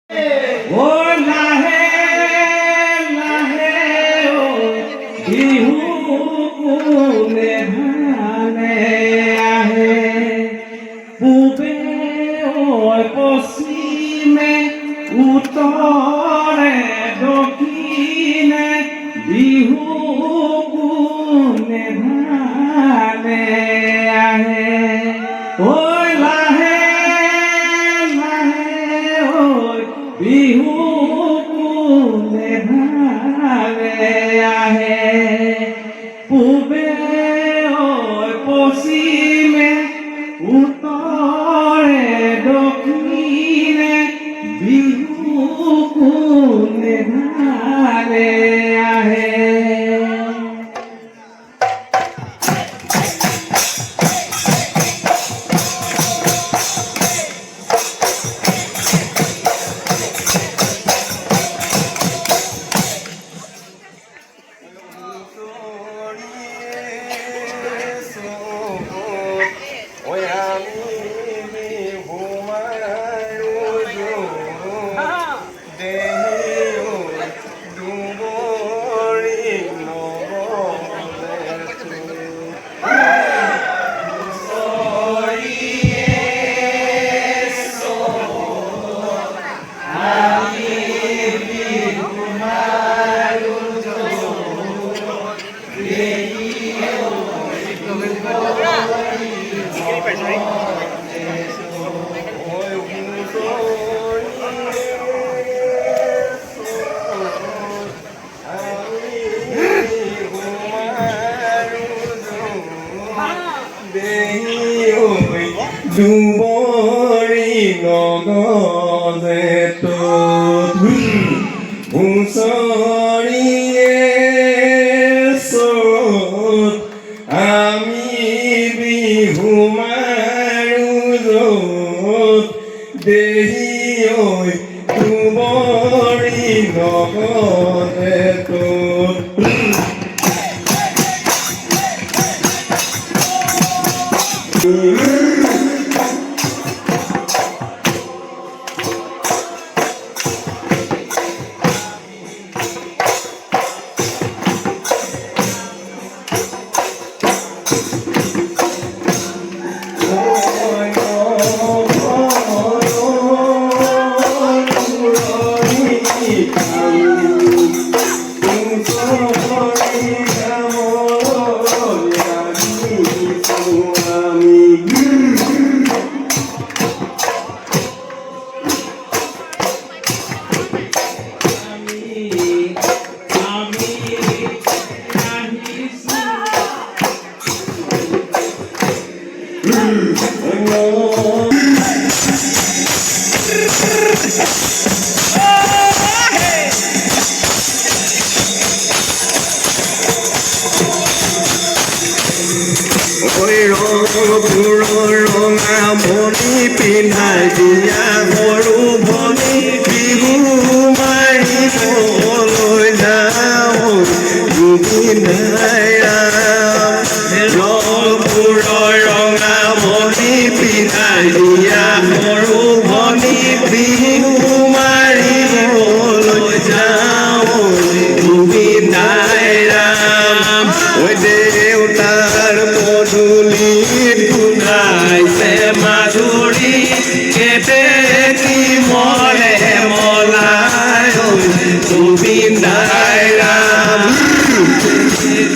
ও লাহে লাহে ও বিহু কোনে ধানে আহে পূবে ও পশ্চিমে উত্তরে দক্ষিণে বিহু কোনে ধানে আহে ও লাহে লাহে ও বিহু কোনে ধানে আহে পূবে ও পশ্চিমে উত্তরে দক্ষিণে বিহু কোনে ধানে আহে দুবৰি নগলে তো হুঁচৰিয়ে চত আমি বিহু মাৰো যত দেহি ঐ দুবৰি নগলে তো ৰঙা মণি পিন্ধাই দিয়া সৰু ভনী বিহু মাৰিবলৈ যাওঁ গোবিন্দাই ৰংপুৰৰ ৰঙা মণি পিন্ধাই দিয়া সৰু ভনী বিহু মাৰিবলৈ যাওঁ গোবিন্দাই ৰাম ঐ দেউতাৰ পদূলিত গুন্ধাইছে মাধুৰী কেতেকী মলে মলাই গোবিন্দাই ৰাম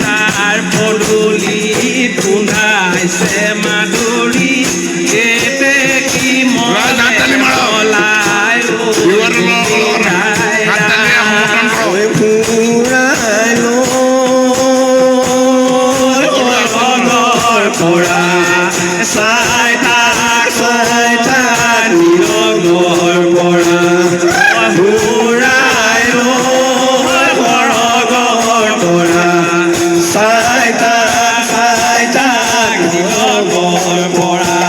তাৰ পদূলিত গুন্ধাইছে মাধুৰী কেতেকী মলে মলাই গোবিন্দাই ৰাম ফুৰাই পৰা চাই তাক নিৰগৰ পৰা ঘূৰাই সৰগৰ পৰা চাই তাক নিৰগৰ পৰা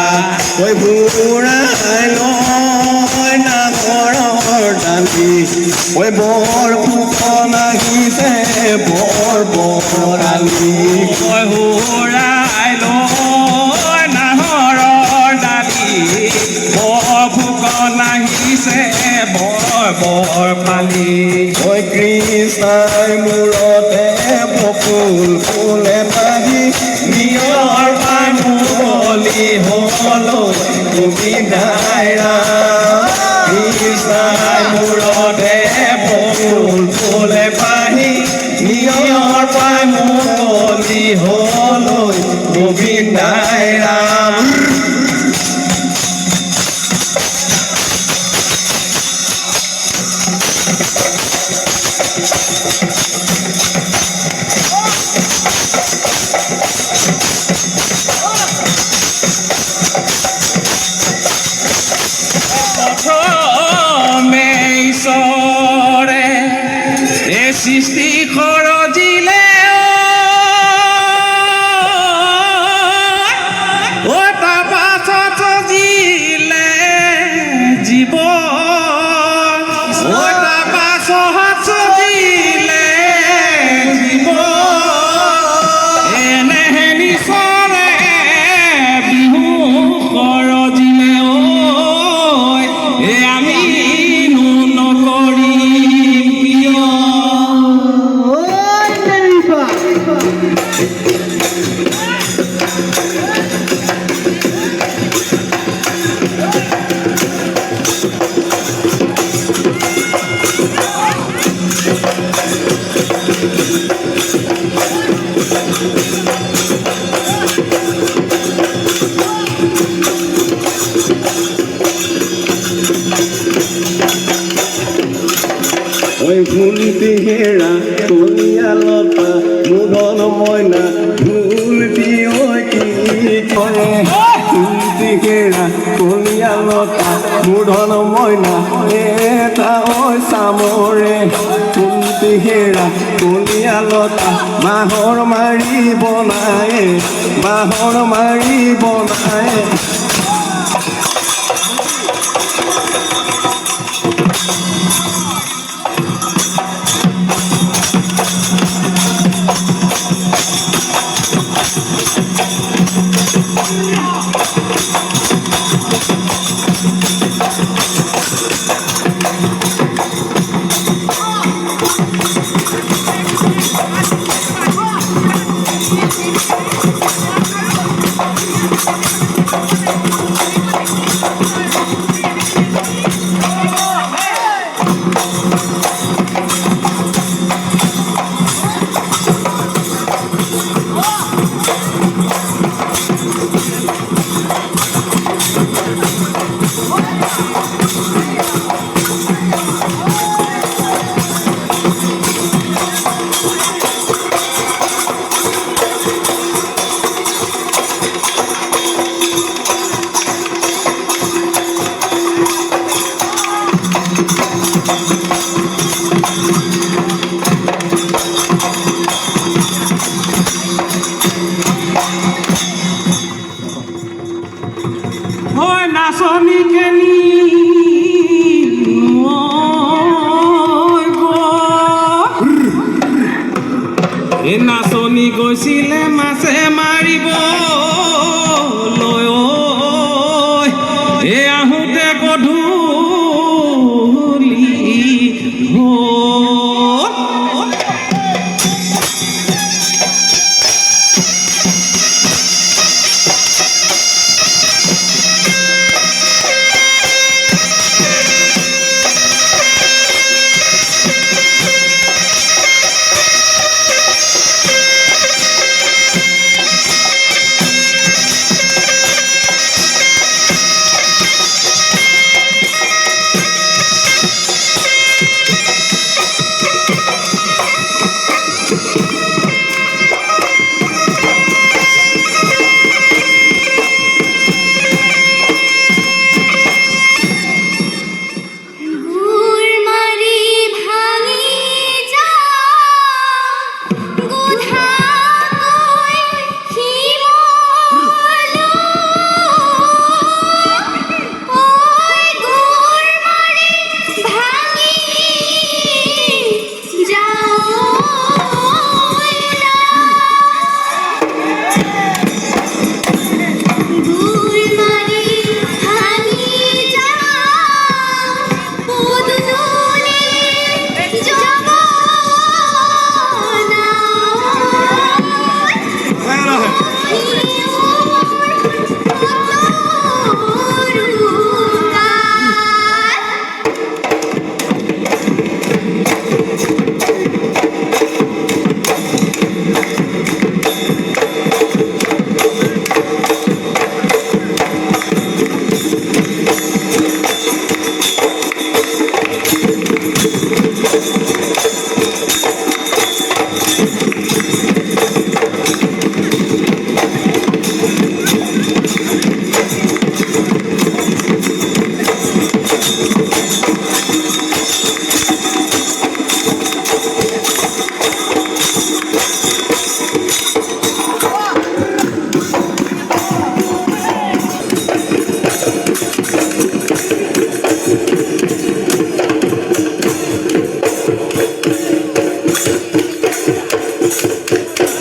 ঘূৰাই নাগৰৰ দাবী বৰ ফুকন আহিছে বৰ বৰালি ঘূৰাই নাহৰৰ দাবী বৰ ফুকন আহিছে আছে বৰ পালি ঐ কৃষ্ণাই মূৰতে বকুল ফুলে পাহি নিয়ৰ পাই মুকলি হলৈ গোবিন্দাই ৰাম কৃষ্ণাই মূৰতে বকুল ফুলে পাহি নিয়ৰ পাই মুকলি হলৈ গোবিন্দাই ৰাম প্ৰথমে ঈশ্বৰে এই সৃষ্টি খৰজিলে তাৰ পাছত সজিলে জীৱ তাৰ পাছত সজিলে জীৱ এনেহেন ঈশ্বৰে বিহু খৰজিলে আমি নকৰিম প্ৰিয় ঐ ফুলটি হেৰা কলীয়া লতা মূধন মইনা ফুলটি ঐ কি কৰে ফুলটি হেৰা কলীয়া লতা মূধন মইনা এটা ঐ চামৰে ফুলটি হেৰা কলীয়া লতা বাঁহৰ মাৰি বনায় বাঁহৰ মাৰি বনায় নাচনীকে নি এই নাচনী গৈছিলে মাছে মাৰিব এই আহোঁতে গধূলি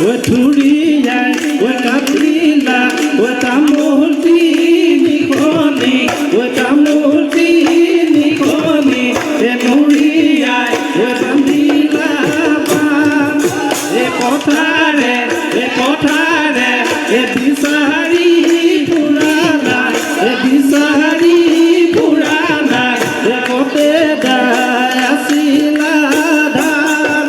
ও থুরিয়ায় ও কাপিলা ও তামুলতি নিখনি ও তামুলতি নিখনি এ থুরিয়ায় ও কাপিলা এ পথারে এ বিসারি পুরানা এ বিসারি পুরানা এ কোতে গায় আসিলা ধান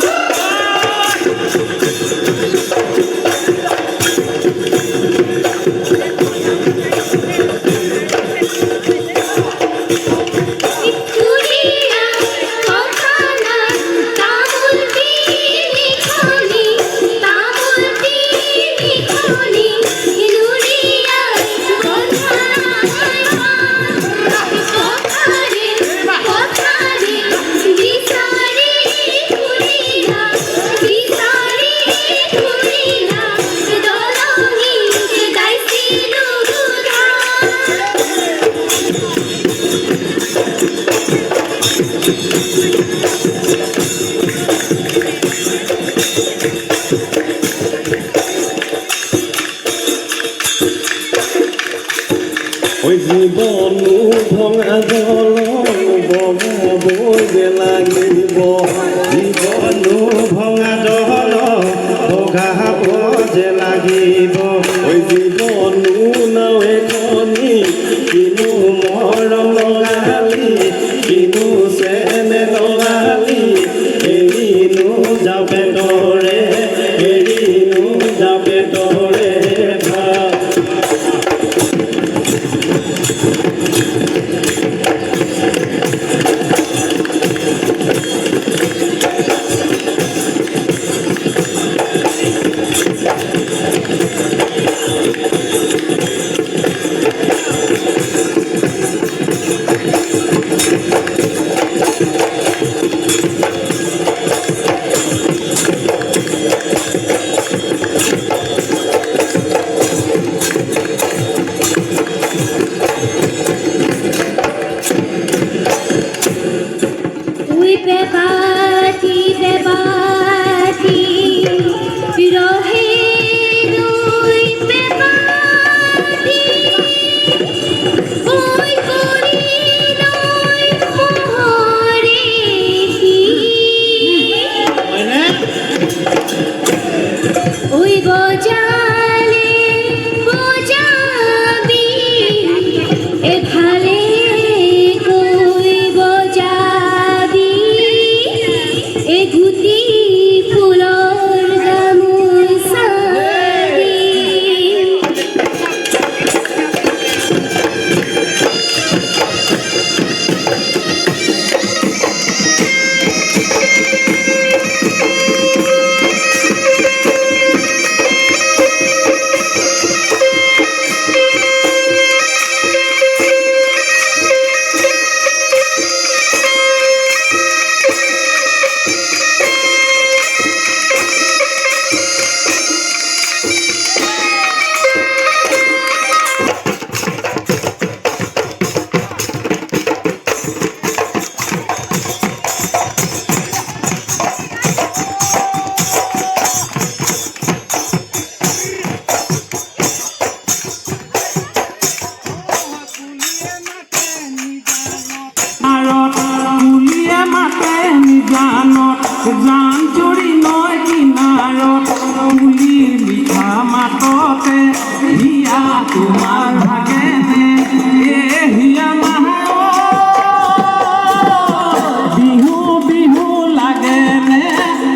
তুরিয়া কথানা তামুলতি নিখনি নুরিয়া কথানা কথারে বিসারি পুরিয়া দলঙ্গি গাইছিল ওই জীবনু ভঙা জল বগাবই লাগিব জীবনু ভঙা জল ভগাব যে লাগিব ওই জীবনু নাও এখনি কিনো মৰম লগালি কিনো চেনে লগালি এৰিনো যাওঁ পেটৰে এৰিনো যাওঁ পেটৰে ভাত উই পেপাতি রহে দুই পেপাতি ওই করি নয় মোহরে কি ওই বজালে বজাবি এখানে কই বজাবি এ গুটি ফুলর গামোচাবি কুলিয়ে মাতে নিজানত জান জুৰি নৈ কিনাৰত কুলিৰ লিখা মাততে হিয়া তোমাৰ ভাগেনে এ হিয়া মাহে বিহু বিহু লাগেনে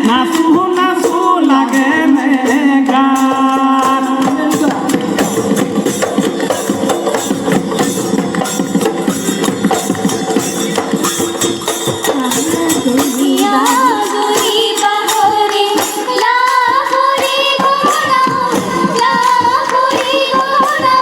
নাচো নাচো লাগেনে গান দুনিয়া দুই বাহরে লাহোরে গোনা লাহোরে গোনা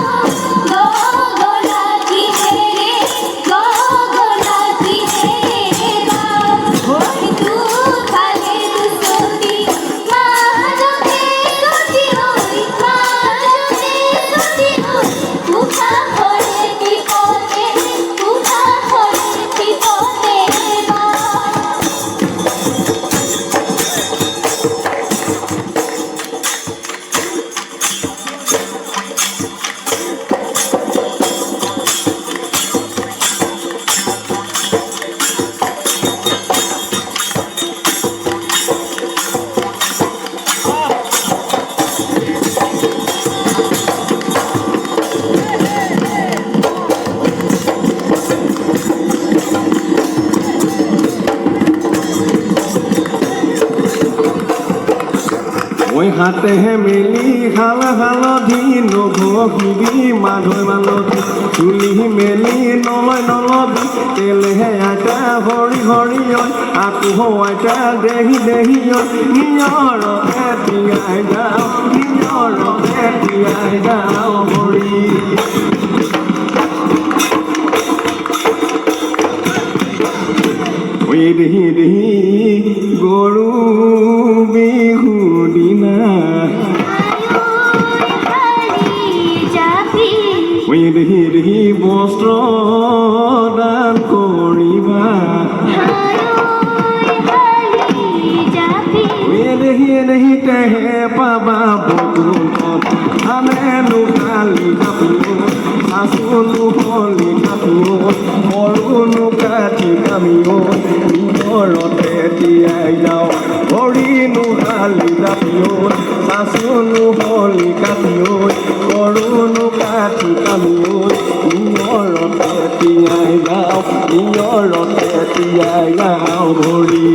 ঐ হাতেহে মেলি খাল হালধি নঘহিবি মাধৈ মালধি তুলি মেলি নলয় নলবি তেলেহে আইতা হৰি হৰি ঐ আকৌ আইতা দেহি দেহি ঐ নিয়ৰতে তিয়াই যাওঁ নিয়ৰতে তিয়াই যাওঁ হৰি দেহি দেহি গৰু বিহু দিনা দেহি দেহি বস্ত্ৰ দান কৰিবা দেহি দেহি তেহে পাবা বকুলত আনেনো কালি কাপোৰ আচলো হলি কাপোৰ সৰুনো কাঠি কামিও ঘৰতে তিয়াই যাওঁ হৰিনো কালি কাপিও আচলো হলি কাপিও সৰুনো কাঠি কামিও ঘৰতে তিয়াই যাওঁ ঘৰতে তিয়াই যাওঁ হৰি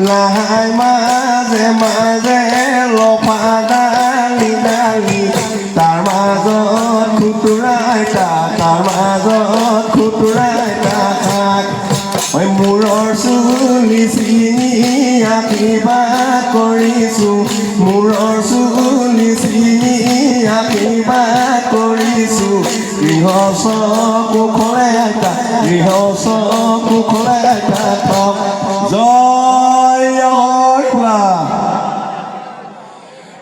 লাহাই মাজে মাজে লফাদালি দালি তাৰ মাজত খুতুৰাই তাৰ মাজত খুতুৰাই তাক মূৰৰ চুলি চিঙি আশীৰ্বাদ কৰিছোঁ মূৰৰ চুলি চিঙি আশীৰ্বাদ কৰিছোঁ গৃহ কুশলে গৃহ কুশলে থাকক জয় হৰিলা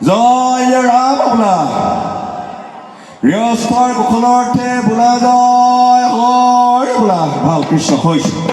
জয় ৰাম বোলা গৃহস্থৰ কুশলাৰ্থে বোলা জয় হৰি বোলা ভাল কৃষ্ণ হৈছে